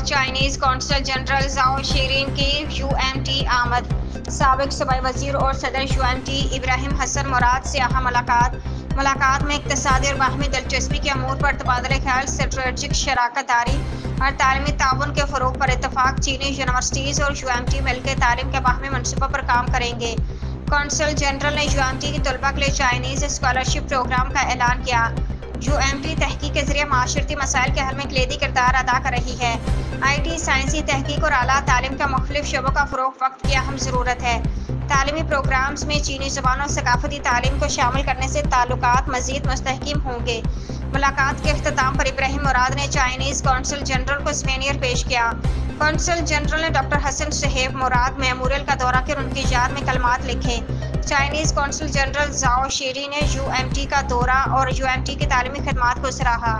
Chinese قونصل general زاؤ شیرین کی UMT آمد۔ سابق صوبائی وزیر اور صدر UMT ابراہیم حسن مراد سے اہم ملاقات میں اقتصادی اور باہمی دلچسپی کے امور پر تبادلہ خیال، اسٹریٹجک شراکت داری اور تعلیمی تعاون کے فروغ پر اتفاق۔ چینی یونیورسٹیز اور UMT مل کے تعلیم کے باہمی منصوبوں پر کام کریں گے۔ قونصل جنرل نے UMT کے طلباء کے لیے چائنیز اسکالرشپ پروگرام کا اعلان کیا۔ UMT تحقیق کے ذریعے معاشرتی مسائل کے حل میں کلیدی کردار ادا کر رہی ہے۔ IT، سائنسی تحقیق اور اعلیٰ تعلیم کے مختلف شعبوں کا فروغ وقت کی اہم ضرورت ہے۔ تعلیمی پروگرامز میں چینی زبان اور ثقافتی تعلیم کو شامل کرنے سے تعلقات مزید مستحکم ہوں گے۔ ملاقات کے اختتام پر ابراہیم مراد نے چائنیز قونصل جنرل کو سوینیر پیش کیا۔ قونصل جنرل نے ڈاکٹر حسن صہیب مراد میموریل کا دورہ کر ان کی یاد میں کلمات لکھے۔ چائنیز قونصل جنرل زاؤ شیرین نے UMT کا دورہ اور UMT کی تعلیمی خدمات کو سراہا۔